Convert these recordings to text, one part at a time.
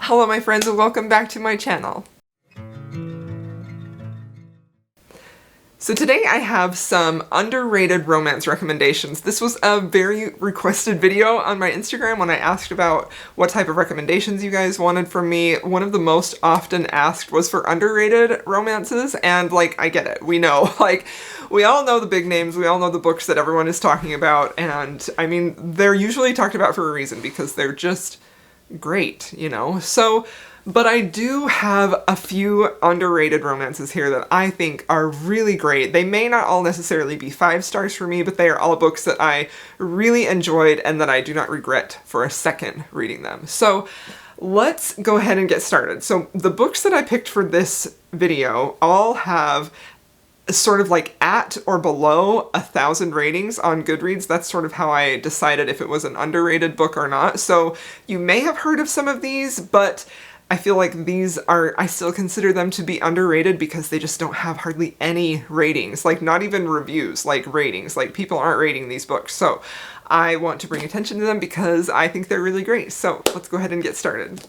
Hello my friends and welcome back to my channel. So today I have some underrated romance recommendations. This was a very requested video on my Instagram when I asked about what type of recommendations you guys wanted from me. One of the most often asked was for underrated romances, and like, I get it. We know, like, we all know the big names, we all know the books that everyone is talking about, and I mean, they're usually talked about for a reason because they're just great, you know? But I do have a few underrated romances here that I think are really great. They may not all necessarily be 5 stars for me, but they are all books that I really enjoyed and that I do not regret for a second reading them. So let's go ahead and get started. So the books that I picked for this video all have sort of like at or below 1,000 ratings on Goodreads. That's sort of how I decided if it was an underrated book or not. So you may have heard of some of these, but I feel like these are, I still consider them to be underrated because they just don't have hardly any ratings, like not even reviews, like ratings, like people aren't rating these books. So I want to bring attention to them because I think they're really great. So let's go ahead and get started.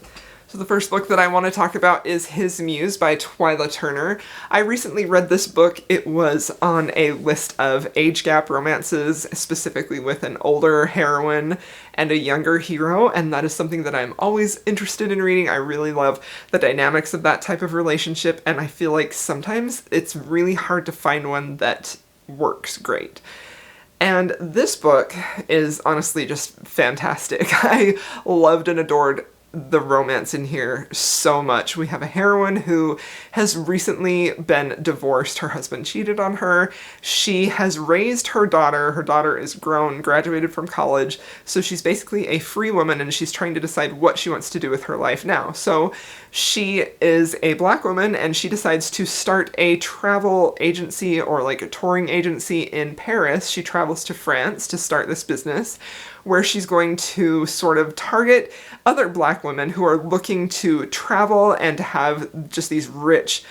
So the first book that I want to talk about is His Muse by Twyla Turner. I recently read this book. It was on a list of age gap romances, specifically with an older heroine and a younger hero, and that is something that I'm always interested in reading. I really love the dynamics of that type of relationship, and I feel like sometimes it's really hard to find one that works great. And this book is honestly just fantastic. I loved and adored the romance in here so much. We have a heroine who has recently been divorced. Her husband cheated on her. She has raised her daughter. Her daughter is grown, graduated from college, so she's basically a free woman and she's trying to decide what she wants to do with her life now. So she is a Black woman and she decides to start a travel agency or like a touring agency in Paris. She travels to France to start this business where she's going to sort of target other Black women who are looking to travel and to have just these rich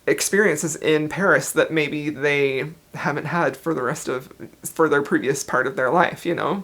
experiences in Paris that maybe they haven't had for their previous part of their life, you know?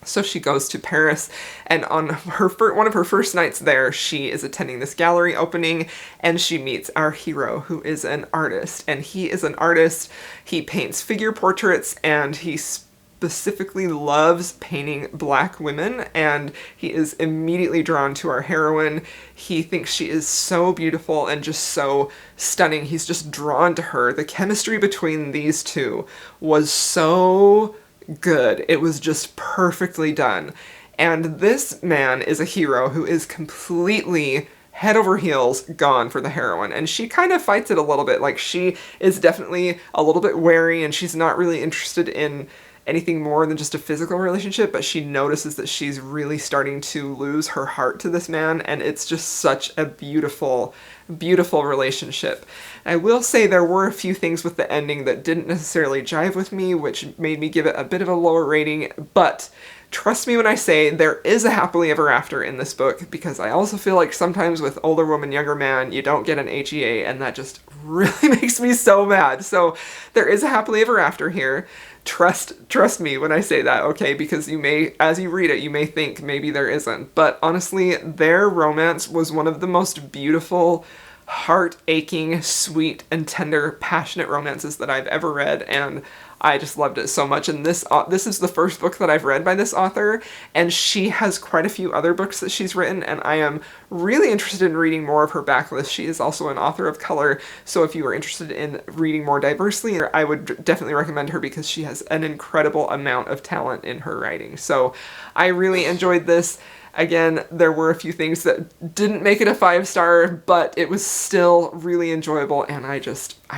So she goes to Paris, and on one of her first nights there, she is attending this gallery opening, and she meets our hero, who is an artist. And he is an artist. He paints figure portraits, and he specifically loves painting Black women, and he is immediately drawn to our heroine. He thinks she is so beautiful and just so stunning. He's just drawn to her. The chemistry between these two was so good. It was just perfectly done. And this man is a hero who is completely head over heels gone for the heroine, and she kind of fights it a little bit. Like, she is definitely a little bit wary and she's not really interested in anything more than just a physical relationship, but she notices that she's really starting to lose her heart to this man, and it's just such a beautiful, beautiful relationship. I will say there were a few things with the ending that didn't necessarily jive with me, which made me give it a bit of a lower rating, but trust me when I say there is a happily ever after in this book, because I also feel like sometimes with older woman, younger man, you don't get an HEA, and that just really makes me so mad. So there is a happily ever after here. Trust me when I say that, okay? Because you may, as you read it, you may think maybe there isn't. But honestly, their romance was one of the most beautiful, heart-aching, sweet, and tender, passionate romances that I've ever read, and I just loved it so much. And this is the first book that I've read by this author, and she has quite a few other books that she's written, and I am really interested in reading more of her backlist. She is also an author of color, so if you are interested in reading more diversely, I would definitely recommend her because she has an incredible amount of talent in her writing. So I really enjoyed this. Again, there were a few things that didn't make it a 5-star, but it was still really enjoyable, and I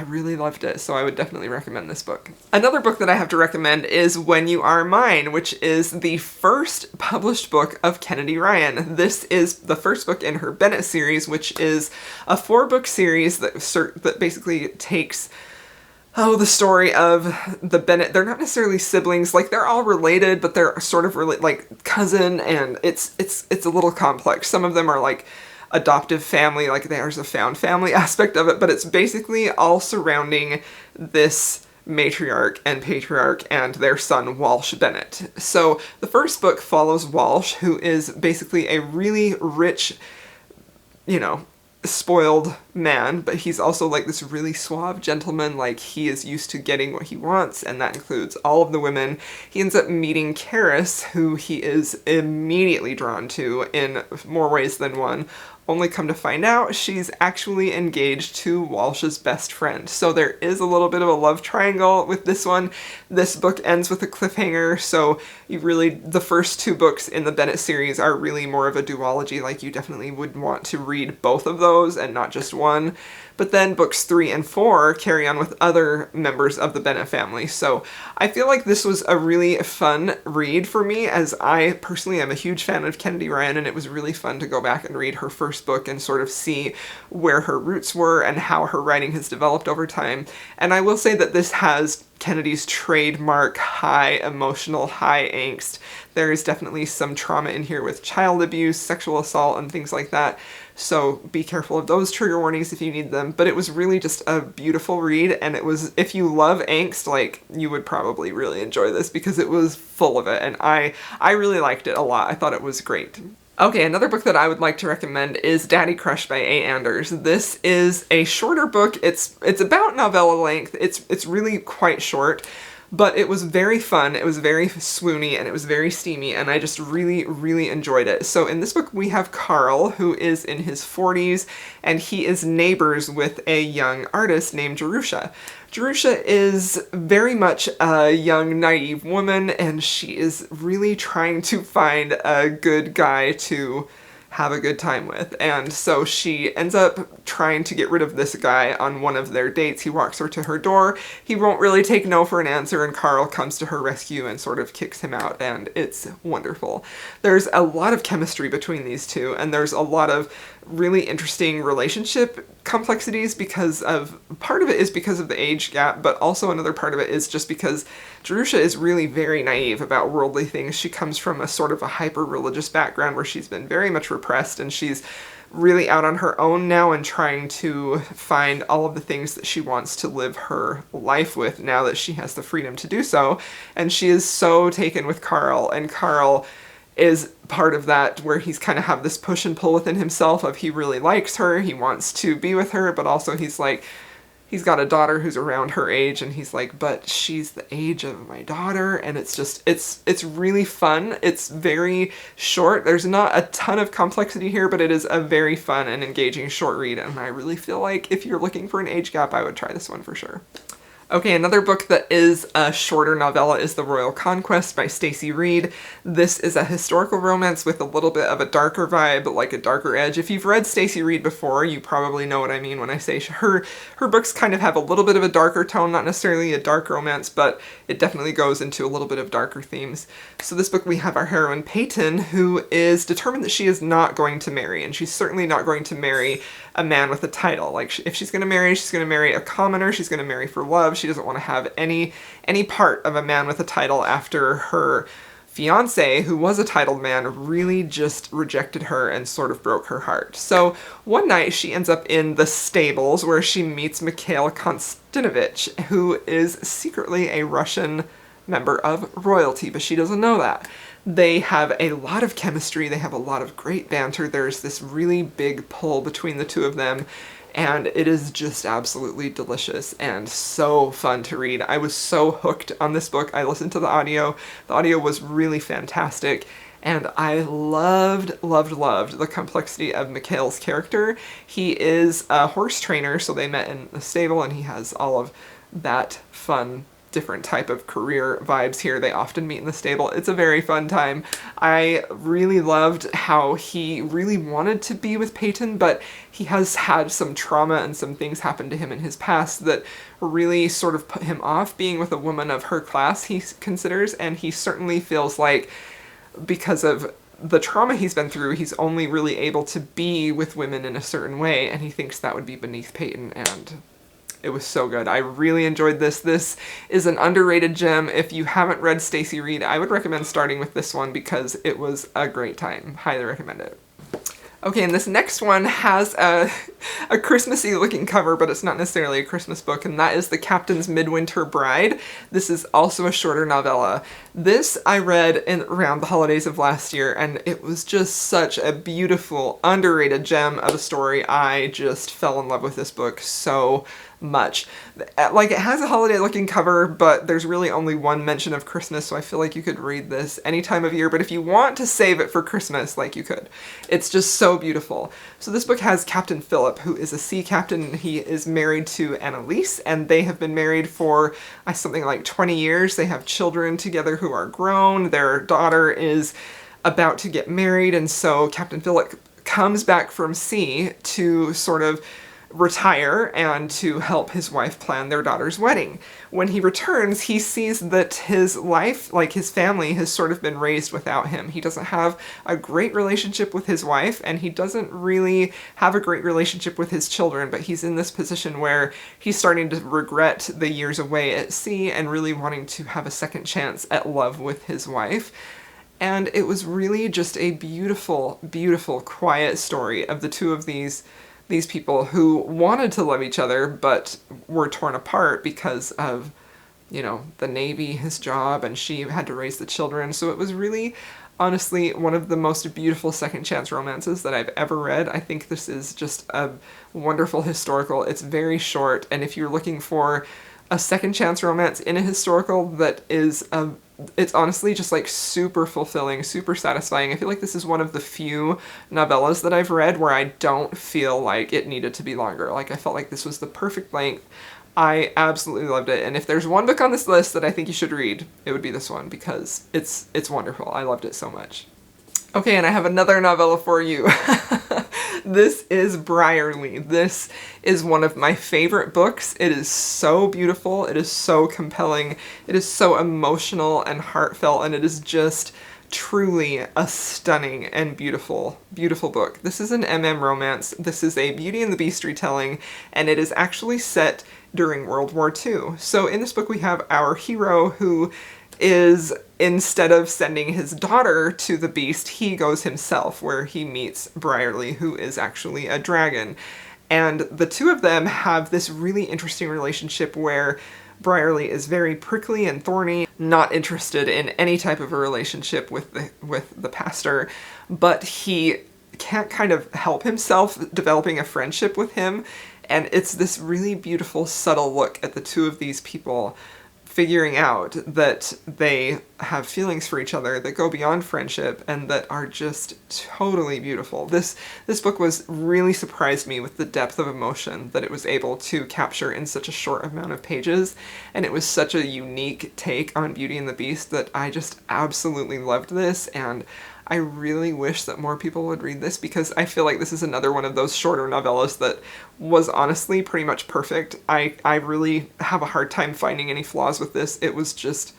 really loved it, so I would definitely recommend this book. Another book that I have to recommend is When You Are Mine, which is the first published book of Kennedy Ryan. This is the first book in her Bennett series, which is a 4-book series that basically takes the story of the Bennett. They're not necessarily siblings, like they're all related, but they're sort of like cousin, and it's a little complex. Some of them are like adoptive family, like there's a found family aspect of it, but it's basically all surrounding this matriarch and patriarch and their son Walsh Bennett. So the first book follows Walsh, who is basically a really rich you know, spoiled man, but he's also like this really suave gentleman. Like, he is used to getting what he wants, and that includes all of the women. He ends up meeting Karis, who he is immediately drawn to in more ways than one, only come to find out she's actually engaged to Walsh's best friend. So there is a little bit of a love triangle with this one. This book ends with a cliffhanger, so you really, the first two books in the Bennett series are really more of a duology. Like, you definitely would want to read both of those and not just one. But then books 3 and 4 carry on with other members of the Bennett family. So I feel like this was a really fun read for me, as I personally am a huge fan of Kennedy Ryan, and it was really fun to go back and read her first book and sort of see where her roots were and how her writing has developed over time. And I will say that this has Kennedy's trademark high emotional, high angst. There is definitely some trauma in here with child abuse, sexual assault, and things like that. So be careful of those trigger warnings if you need them. But it was really just a beautiful read, and it was, if you love angst, like, you would probably really enjoy this because it was full of it, and I really liked it a lot. I thought it was great. Okay, another book that I would like to recommend is Daddy Crush by A. Anders. This is a shorter book. It's about novella length. It's really quite short, but it was very fun. It was very swoony, and it was very steamy, and I just really, really enjoyed it. So in this book we have Carl, who is in his 40s, and he is neighbors with a young artist named Jerusha. Jerusha is very much a young, naive woman, and she is really trying to find a good guy to have a good time with. And so she ends up trying to get rid of this guy on one of their dates. He walks her to her door. He won't really take no for an answer, and Carl comes to her rescue and sort of kicks him out, and it's wonderful. There's a lot of chemistry between these two, and there's a lot of really interesting relationship complexities because of, part of it is because of the age gap, but also another part of it is just because Jerusha is really very naive about worldly things. She comes from a sort of a hyper-religious background where she's been very much repressed, and she's really out on her own now and trying to find all of the things that she wants to live her life with now that she has the freedom to do so. And she is so taken with Carl, and Carl is part of that, where he's kind of have this push and pull within himself of he really likes her, he wants to be with her, but also he's like, he's got a daughter who's around her age, and he's like, but she's the age of my daughter, and it's just, it's really fun. It's very short. There's not a ton of complexity here, but it is a very fun and engaging short read, and I really feel like if you're looking for an age gap, I would try this one for sure. Okay, another book that is a shorter novella is The Royal Conquest by Stacey Reid. This is a historical romance with a little bit of a darker vibe, like a darker edge. If you've read Stacey Reid before, you probably know what I mean when I say her books kind of have a little bit of a darker tone, not necessarily a dark romance, but it definitely goes into a little bit of darker themes. So this book we have our heroine Peyton, who is determined that she is not going to marry, and she's certainly not going to marry a man with a title. Like, if she's going to marry a commoner. She's going to marry for love. She doesn't want to have any part of a man with a title after her fiance, who was a titled man, really just rejected her and sort of broke her heart. So one night she ends up in the stables where she meets Mikhail Konstantinovich, who is secretly a Russian member of royalty, but she doesn't know that. They have a lot of chemistry, they have a lot of great banter, there's this really big pull between the two of them, and it is just absolutely delicious and so fun to read. I was so hooked on this book. I listened to the audio. The audio was really fantastic, and I loved the complexity of Mikhail's character. He is a horse trainer, so they met in a stable, and he has all of that fun different type of career vibes here. They often meet in the stable. It's a very fun time. I really loved how he really wanted to be with Peyton, but he has had some trauma and some things happen to him in his past that really sort of put him off being with a woman of her class, he considers, and he certainly feels like because of the trauma he's been through, he's only really able to be with women in a certain way, and he thinks that would be beneath Peyton, and it was so good. I really enjoyed this. This is an underrated gem. If you haven't read Stacey Reid, I would recommend starting with this one because it was a great time. Highly recommend it. Okay, and this next one has a Christmassy looking cover, but it's not necessarily a Christmas book, and that is The Captain's Midwinter Bride. This is also a shorter novella. This I read around the holidays of last year, and it was just such a beautiful, underrated gem of a story. I just fell in love with this book so much. Like, it has a holiday looking cover, but there's really only one mention of Christmas, so I feel like you could read this any time of year, but if you want to save it for Christmas, like, you could. It's just so beautiful. So this book has Captain Philip, who is a sea captain. He is married to Annalise, and they have been married for something like 20 years. They have children together who are grown. Their daughter is about to get married, and so Captain Philip comes back from sea to sort of retire and to help his wife plan their daughter's wedding. When he returns, he sees that his life, like his family, has sort of been raised without him. He doesn't have a great relationship with his wife, and he doesn't really have a great relationship with his children, but he's in this position where he's starting to regret the years away at sea and really wanting to have a second chance at love with his wife. And it was really just a beautiful, beautiful, quiet story of the two of these people who wanted to love each other but were torn apart because of, you know, the Navy, his job, and she had to raise the children. So it was really, honestly, one of the most beautiful second chance romances that I've ever read. I think this is just a wonderful historical. It's very short, and if you're looking for a second chance romance in a historical that is it's honestly just like super fulfilling, super satisfying. I feel like this is one of the few novellas that I've read where I don't feel like it needed to be longer. Like, I felt like this was the perfect length. I absolutely loved it, and if there's one book on this list that I think you should read, it would be this one, because it's wonderful. I loved it so much. Okay, and I have another novella for you. This is Brierly. This is one of my favorite books. It is so beautiful. It is so compelling. It is so emotional and heartfelt, and it is just truly a stunning and beautiful, beautiful book. This is an romance. This is a Beauty and the Beast retelling, and it is actually set during World War II. So in this book we have our hero who is, instead of sending his daughter to the Beast, he goes himself, where he meets Brierly, who is actually a dragon. And the two of them have this really interesting relationship where Brierly is very prickly and thorny, not interested in any type of a relationship with the pastor, but he can't kind of help himself developing a friendship with him. And it's this really beautiful, subtle look at the two of these people figuring out that they have feelings for each other that go beyond friendship and that are just totally beautiful. This book really surprised me with the depth of emotion that it was able to capture in such a short amount of pages, and it was such a unique take on Beauty and the Beast that I just absolutely loved this, and I really wish that more people would read this, because I feel like this is another one of those shorter novellas that was honestly pretty much perfect. I really have a hard time finding any flaws with this. It was just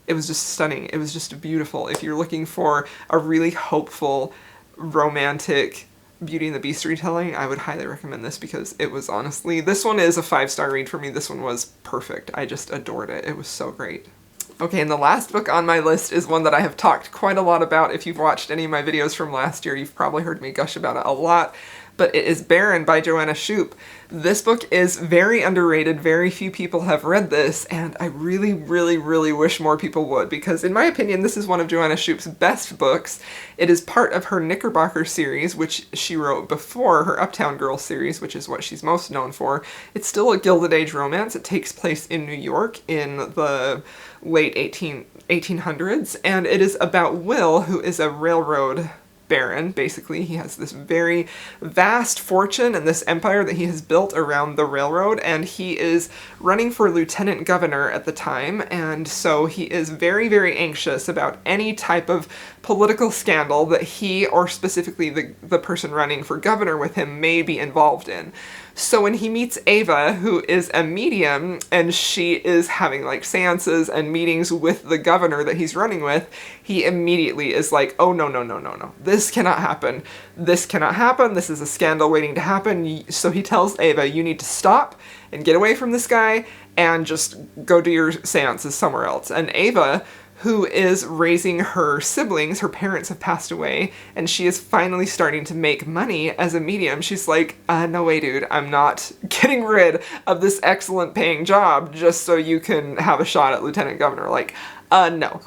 stunning. It was just beautiful. If you're looking for a really hopeful, romantic Beauty and the Beast retelling, I would highly recommend this, because it was honestly, this one is a 5-star read for me. This one was perfect. I just adored it. It was so great. Okay, and the last book on my list is one that I have talked quite a lot about. If you've watched any of my videos from last year, you've probably heard me gush about it a lot, but it is Barren by Joanna Shupe. This book is very underrated. Very few people have read this, and I really, really, really wish more people would, because in my opinion, this is one of Joanna Shupe's best books. It is part of her Knickerbocker series, which she wrote before her Uptown Girl series, which is what she's most known for. It's still a Gilded Age romance. It takes place in New York in the late 1800s, and it is about Will, who is a railroad baron. Basically, he has this very vast fortune and this empire that he has built around the railroad, and he is running for lieutenant governor at the time, and so he is very, very anxious about any type of political scandal that he, or specifically the person running for governor with him, may be involved in. So when he meets Ava, who is a medium, and she is having like seances and meetings with the governor that he's running with, he immediately is like, oh no, no, no, no, no. This cannot happen. This cannot happen. This is a scandal waiting to happen. So he tells Ava, you need to stop and get away from this guy and just go do your seances somewhere else. And Ava, who is raising her siblings. Her parents have passed away, and she is finally starting to make money as a medium. She's like, no way, dude, I'm not getting rid of this excellent paying job just so you can have a shot at lieutenant governor. Like, no.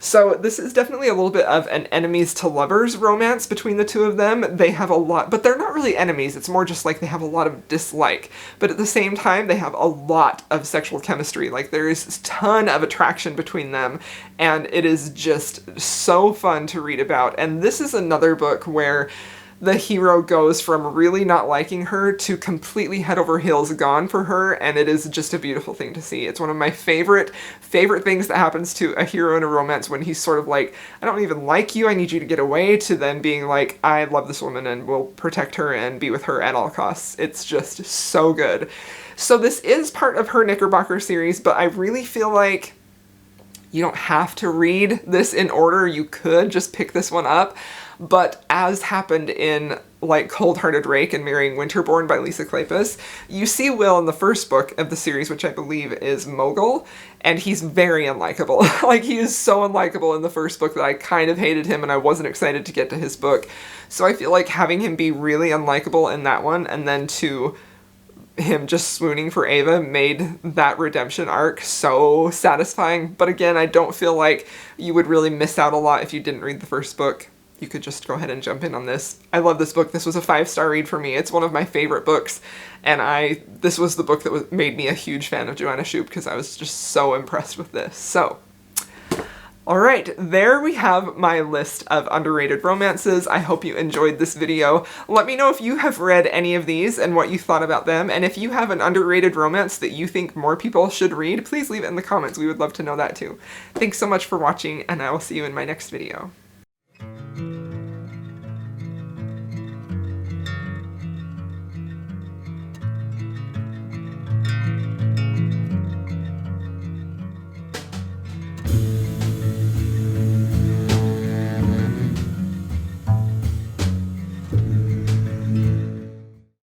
So this is definitely a little bit of an enemies to lovers romance between the two of them. They have a lot, but they're not really enemies. It's more just like they have a lot of dislike. But at the same time, they have a lot of sexual chemistry. Like there is a ton of attraction between them, and it is just so fun to read about. And this is another book where the hero goes from really not liking her to completely head over heels gone for her, and it is just a beautiful thing to see. It's one of my favorite things that happens to a hero in a romance, when he's sort of like, I don't even like you, I need you to get away, to then being like, I love this woman and will protect her and be with her at all costs. It's just so good. So this is part of her Knickerbocker series, but I really feel like you don't have to read this in order. You could just pick this one up. But as happened in like Cold-Hearted Rake and Marrying Winterborn by Lisa Kleypas, you see Will in the first book of the series, which I believe is Mogul, and he's very unlikable. Like, he is so unlikable in the first book that I kind of hated him and I wasn't excited to get to his book. So I feel like having him be really unlikable in that one, and then to him just swooning for Ava, made that redemption arc so satisfying. But again, I don't feel like you would really miss out a lot if you didn't read the first book. You could just go ahead and jump in on this. I love this book. This was a 5-star read for me. It's one of my favorite books, and this was the book that made me a huge fan of Joanna Shupe, because I was just so impressed with this. So, alright, there we have my list of underrated romances. I hope you enjoyed this video. Let me know if you have read any of these and what you thought about them, and if you have an underrated romance that you think more people should read, please leave it in the comments. We would love to know that too. Thanks so much for watching, and I will see you in my next video.